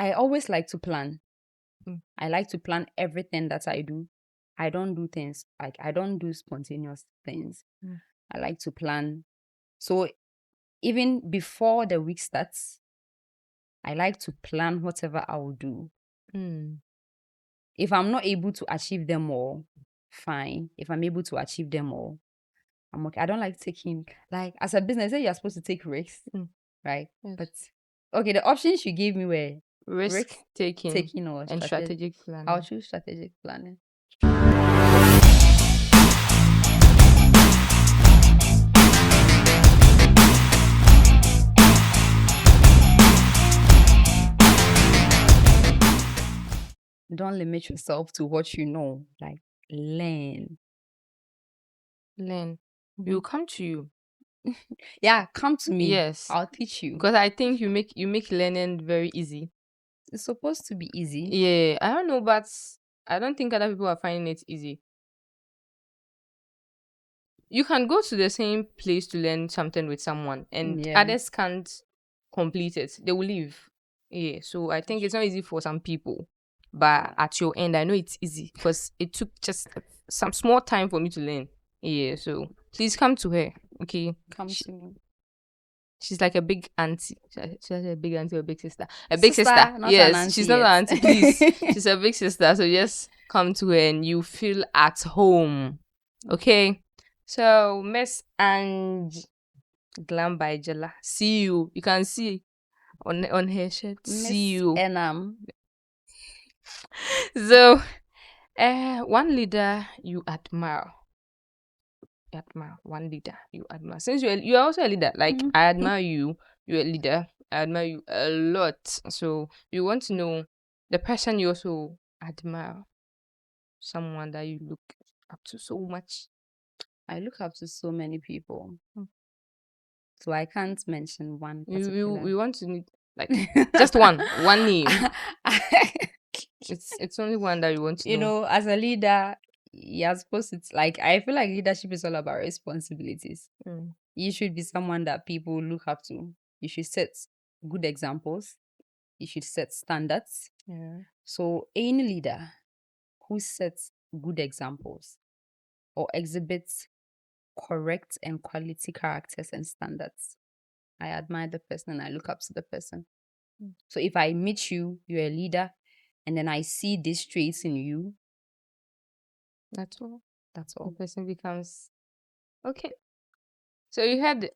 I always like to plan. Mm. I like to plan everything that I do. I don't do things like I don't do spontaneous things. Mm. I like to plan. So even before the week starts, I like to plan whatever I will do. Mm. If I'm not able to achieve them all, fine. If I'm able to achieve them all, I'm okay. I don't like taking, like, as a business, say you're supposed to take risks, Mm. right? Yes. But okay, the options you gave me were Risk risk taking or and strategic I'll planning. choose strategic planning. Don't limit yourself to what you know. Like, learn. Learn. Mhm. We will come to you. Yeah, come to me. Yes. I'll teach you. Because I think you make learning very easy. It's supposed to be easy. Yeah, I don't know, but I don't think other people are finding it easy. You can go to the same place to learn something with someone, and Yeah. others can't complete it. They will leave. Yeah, so I think it's not easy for some people. But at your end, I know it's easy because it took just some small time for me to learn. Yeah, so please come to her. Okay. Come to me. She's like a big auntie. She has a big auntie or big sister. A big Sister, sister. not an Yes, auntie she's not yet. an auntie, please. She's a big sister. So just come to her and you feel at home. Okay. So Miss Ange Glam by Jella. See you. You can see on her shirt. See Miss you. Enam. So one leader you admire. One leader you admire. Since you're also a leader, like I admire you, you're a leader. I admire you a lot. So you want to know the person you also admire, someone that you look up to so much. I look up to so many people. So I can't mention one We particular. want to need like just one name. It's only one that you want to You know. know, as a leader, you're supposed to, like, I feel like leadership is all about responsibilities. Mm. You should be someone that people look up to. You should set good examples. You should set standards. Yeah. So any leader who sets good examples or exhibits correct and quality characters and standards, I admire the person and I look up to the person. So if I meet you, you're a leader, and then I see these traits in you, That's all. that's The all. person becomes okay. So you had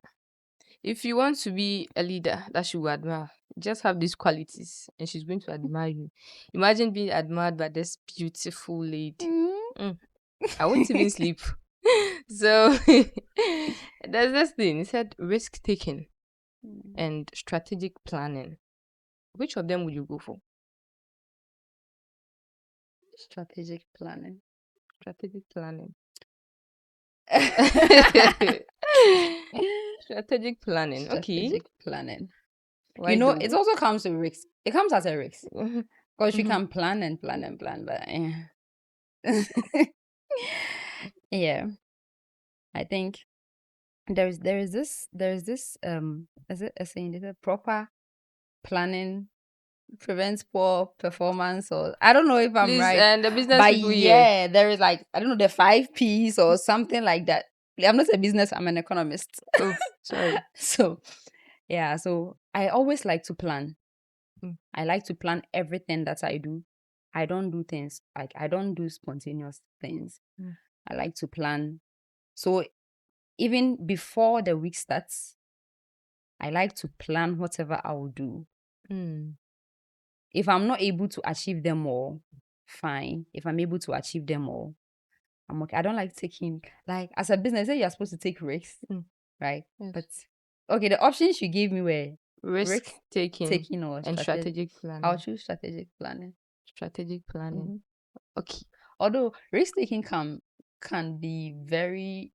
if you want to be a leader that she will admire, just have these qualities and she's going to admire you. Imagine being admired by this beautiful lady. I won't even sleep. So there's this thing. It said risk taking and strategic planning. Which of them would you go for? Strategic planning. Strategic planning. Strategic Strategic planning. Okay. planning. Why You know, do? it also comes with risks. It comes as a risk because you Mhm. can plan and plan and plan, but yeah, I think there is this is it a saying? Is it proper planning prevents poor performance, or I don't know if I'm Please, right, and the business but people here. yeah, there is, like, I don't know, the 5 P's or something like that. I'm not a business, I'm an economist. Oh, sorry. So yeah, so I always like to plan. Mm. I like to plan everything that I do. I don't do things like I don't do spontaneous things. Mm. I like to plan. So even before the week starts, I like to plan whatever I will do. Mm. If I'm not able to achieve them all, fine. If I'm able to achieve them all, I'm okay. I don't like taking, like, as a business, say you're supposed to take risks, right? Yes. But okay, the options you gave me were Risk taking or and strategic planning. I'll choose strategic planning. Strategic planning. Okay. Although risk taking can be very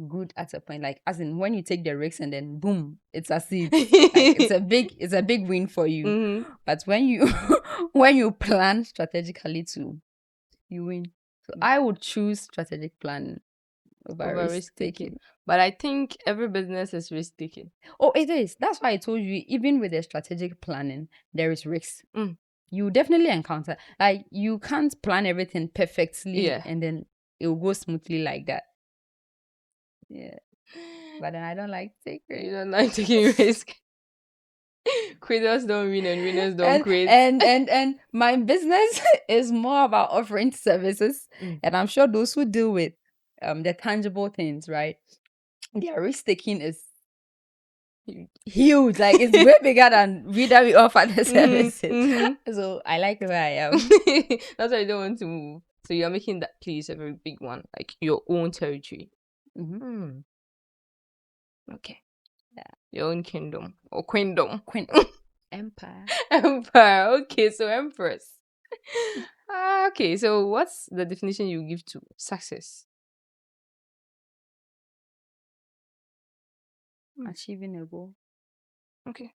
good at a point, like, as in when you take the risks and then boom, it succeeds. Like, it's a big win for you. Mm-hmm. But when you when you plan strategically, too, you win. So I would choose strategic planning. over over risk risk taking. taking. But I think every business is risk taking. Oh, it is. That's why I told you, even with the strategic planning, there is risks. Mm. You definitely encounter, like, you can't plan everything perfectly Yeah. and then it will go smoothly like that. Yeah. But then I don't like to take You risks. don't like taking risk. Quitters don't win and winners don't and quit. and my business is more about offering services, Mm. and I'm sure those who deal with the tangible things, right, their risk taking is huge. Like, it's way bigger than we that we offer the services. So I like where I am. That's why you don't want to move. So you're making that place a very big one, like your own territory. Mhm. Mm. Okay. Yeah. Your own kingdom or queendom. Queen Empire. Empire. Okay, so empress. Okay, so what's the definition you give to success? Achieving a goal. Okay.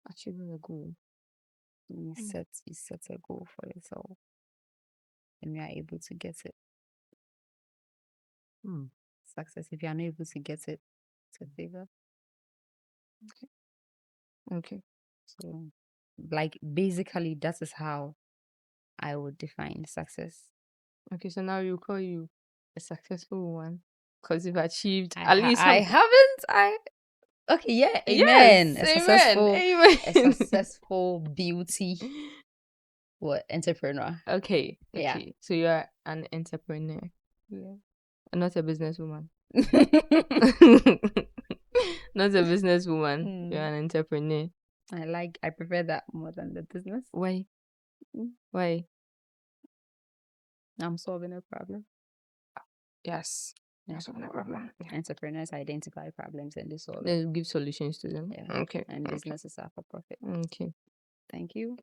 Achieving a goal. You set a goal for yourself and you are able to get it. Success, if you are not able to get it, it's a failure. Okay. So, like, basically, that is how I would define success. Okay, so now you call you a successful one because you've achieved I at least I haven't. Okay, yeah, amen. Yes, amen, A amen. successful beauty entrepreneur. Okay, Yeah. okay. So you are an entrepreneur, Yeah. not a businesswoman. Not a businesswoman. You're Hmm. an entrepreneur. I prefer that more than the business. Why? Mm. Why? I'm solving a problem. Yes. Yeah. That's not a problem. Yeah. Entrepreneurs identify problems and they solve it. Then give solutions to them. Yeah. Okay. And Okay. businesses are for profit. Okay. Thank you.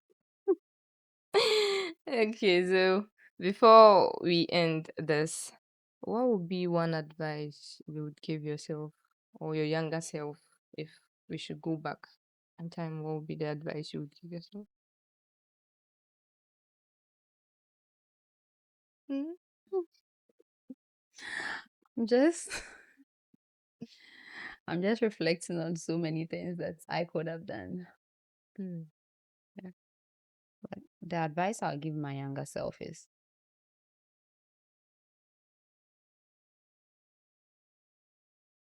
Okay, so before we end this, what would be one advice you would give yourself or your younger self if we should go back in time? What would be the advice you would give yourself? Mm. Just I'm just reflecting on so many things that I could have done. Mm. Yeah. But the advice I'll give my younger self is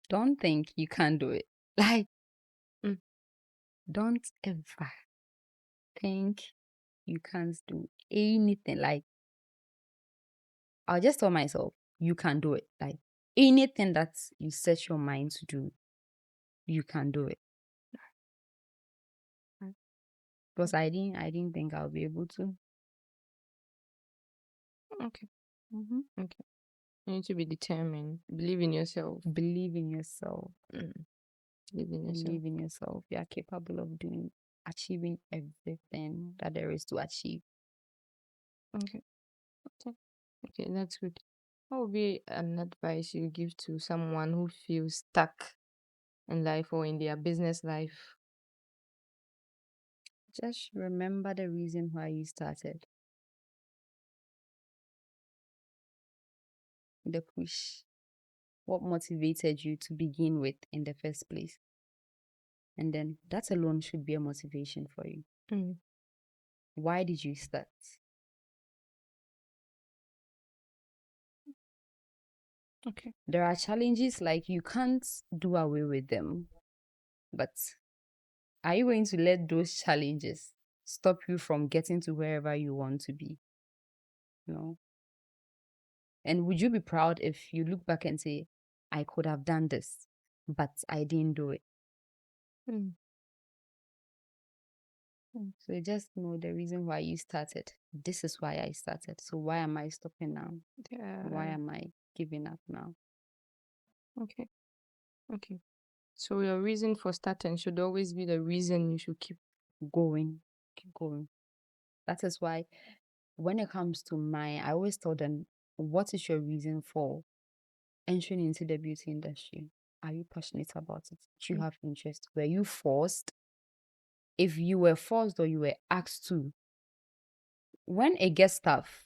don't think you can't do it. Like, Mm. don't ever think you can't do anything. Like, I'll just tell myself, you can do it. Like, anything that you set your mind to do, you can do it. Because I didn't think I'll be able to. Okay. Mm-hmm. Okay. You need to be determined. Believe in yourself. Believe in yourself. Mm. Believe in yourself. Believe in yourself. You are capable of achieving everything that there is to achieve. Okay. Okay. Okay, that's good. What would be an advice you give to someone who feels stuck in life or in their business life? Just remember the reason why you started. The push. What motivated you to begin with in the first place? And then that alone should be a motivation for you. Mm. Why did you start? Okay. There are challenges, like, you can't do away with them. But are you going to let those challenges stop you from getting to wherever you want to be? No. And would you be proud if you look back and say, I could have done this, but I didn't do it? Mm. So just know the reason why you started. This is why I started. So why am I stopping now? Why Yeah. am I giving up now? Okay. Okay. So your reason for starting should always be the reason you should keep. Going, keep going. That is why when it comes to mine, I always tell them, what is your reason for entering into the beauty industry? Are you passionate about it? Do you Mm. have interest? Were you forced? If you were forced or you were asked to, when it gets tough,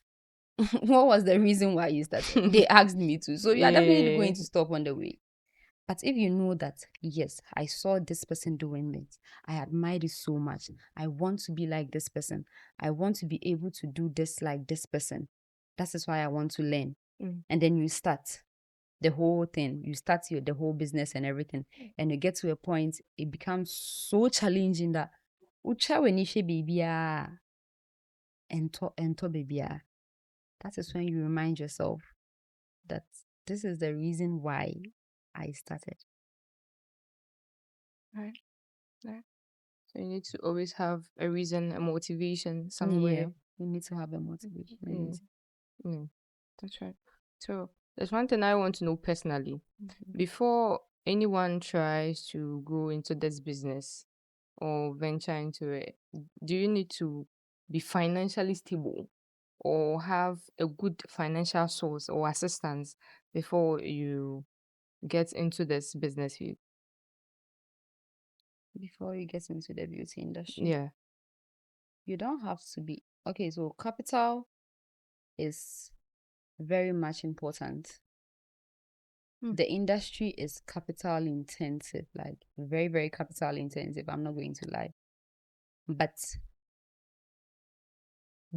What was the reason why you started? They asked me to. So you are definitely Yeah. going to stop on the way. But if you know that, yes, I saw this person doing this, I admired it so much. I want to be like this person. I want to be able to do this like this person. That is why I want to learn. Mm. And then you start the whole thing. You start the whole business and everything. And you get to a point, it becomes so challenging that ucha wenishe bibia ento bibia. That is when you remind yourself that this is the reason why I started. Right. Right. So you need to always have a reason, a motivation Yeah, somewhere. you need to have a motivation. Mm. Mm. That's right. So there's one thing I want to know personally. Before anyone tries to go into this business or venture into it, do you need to be financially stable or have a good financial source or assistance before you get into this business field? Before you get into the beauty industry, Yeah. you don't have to be okay. So capital is very much important. Mm. The industry is capital intensive, like very, very capital intensive. I'm not going to lie. But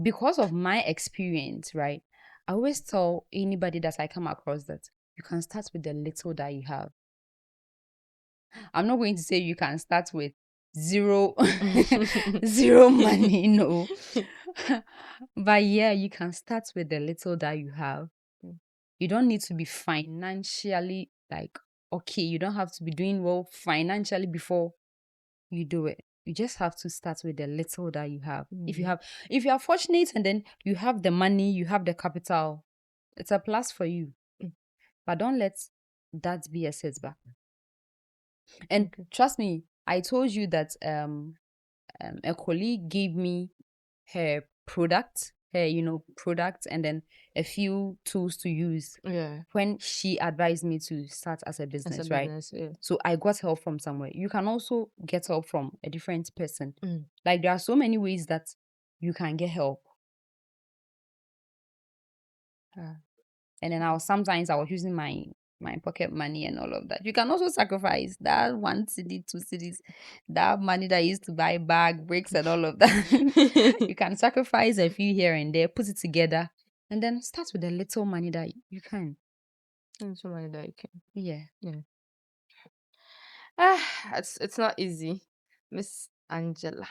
because of my experience, right, I always tell anybody that I come across that you can start with the little that you have. I'm not going to say you can start with zero zero money, no. But yeah, you can start with the little that you have. You don't need to be financially like okay, you don't have to be doing well financially before you do it. You just have to start with the little that you have. Mm. If you are fortunate and then you have the money, you have the capital, it's a plus for you. Mm. But don't let that be a setback. And Okay. trust me, I told you that a colleague gave me her product, product, and then a few tools to use Yeah. when she advised me to start as a As a business, right? business. Yeah. So I got help from somewhere. You can also get help from a different person. Mm. Like there are so many ways that you can get help. Ah. And then sometimes I was using my pocket money and all of that. You can also sacrifice that 1 cedi, 2 cedis, that money that you used to buy bag, bricks, and all of that. You can sacrifice a few here and there, put it together, and then start with a little money that you can. And somebody that you can. Yeah. Yeah. It's not easy. Miss Angela,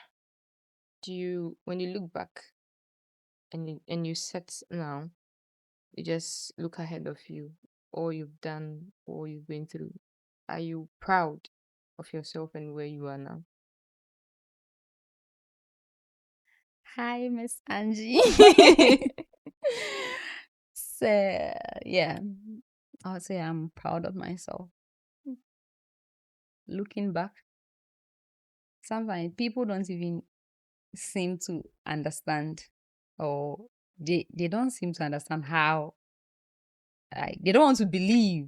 do you when you look back and you set now, you just look ahead of you, all you've done, all you've been through. Are you proud of yourself and where you are now? Hi, Miss Angie. So yeah, I would say I'm proud of myself. Looking back, sometimes people don't even seem to understand, or they don't seem to understand how, like, they don't want to believe.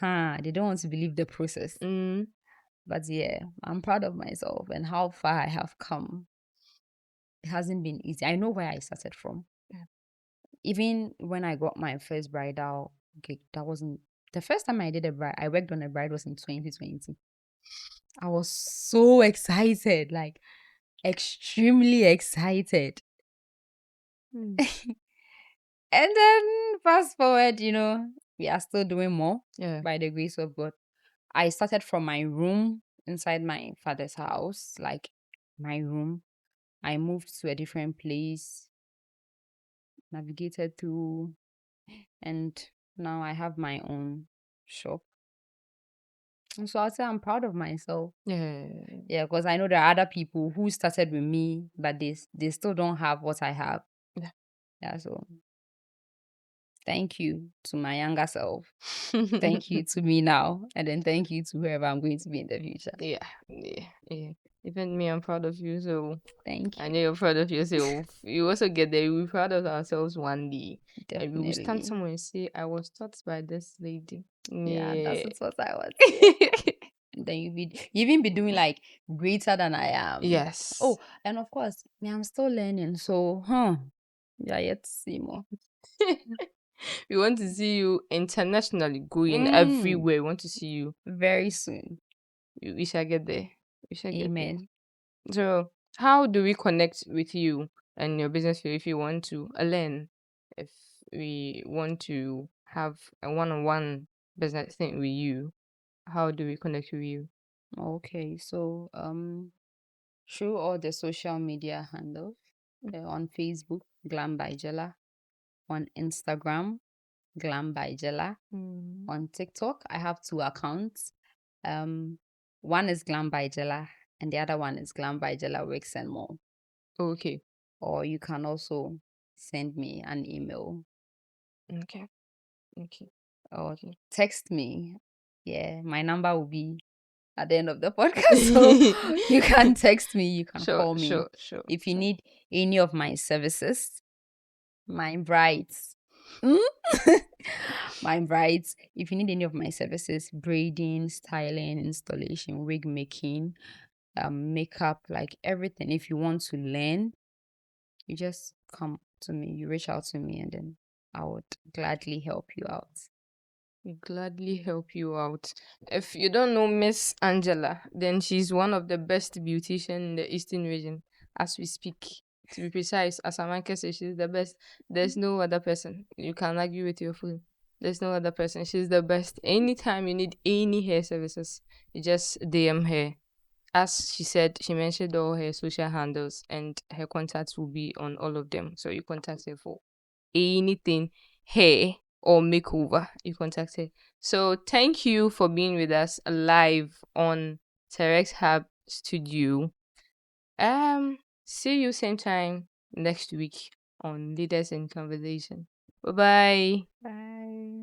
They don't want to believe the process. Mm, But yeah, I'm proud of myself and how far I have come. It hasn't been easy. I know where I started from. yeah. Even when I got my first bridal gig, that wasn't the first time I did a bride. I worked on a bride was in 2020. I was so excited, like extremely excited. Mm, And then fast forward, we are still doing more yeah. by the grace of God. I started from my room inside my father's house, like my room. I moved to a different place, navigated through, and now I have my own shop. And so I'll say I'm proud of myself. Yeah. Yeah, because I know there are other people who started with me, but they still don't have what I have. Yeah. Yeah, so thank you to my younger self. Thank you to me now, and then thank you to whoever I'm going to be in the future. Yeah. Yeah. Yeah. Even me, I'm proud of you. So Thank I you. know you're proud of yourself. You also get there. We'll be proud of ourselves one day. And we will stand Definitely. somewhere and say, I was taught by this lady. Yeah, that's Yeah. what I was. Yeah. Then you even be doing like greater than I am. Yes. Oh, and of course, me, I'm still learning. So, Yeah, yet to see more. We want to see you internationally going Mm, everywhere. We want to see you. very soon. We shall get there. We shall get there. Amen. So, how do we connect with you and your business if you want to learn? If we want to have a one-on-one business thing with you, how do we connect with you? Okay, so through all the social media handles, on Facebook, Glam by Jella, on Instagram, Glam by Jella, Mm. on TikTok, I have two accounts. Um, one is Glam by Jella, and the other one is Glam by Jella Wigs and more. Okay. Or you can also send me an email Okay. Okay. or Okay. text me. Yeah, my number will be at the end of the podcast. So you can text me, you can Sure, call me sure, sure, if you sure. need any of my services. My brides. Mm? My brides. If you need any of my services, braiding, styling, installation, wig making, makeup, like everything. If you want to learn, you just come to me, you reach out to me, and then I would gladly help you out. We gladly help you out. If you don't know Miss Angela, then she's one of the best beautician in the Eastern region as we speak. To be precise, as Amanka says, she's the best. There's no other person. You can argue with your phone. There's no other person. She's the best. Anytime you need any hair services, you just DM her. As she said, she mentioned all her social handles and her contacts will be on all of them. So you contact her for anything hair or makeover, you contact her. So thank you for being with us live on Terrex Hub Studio. See you same time next week on Leaders in Conversation. Bye bye. Bye.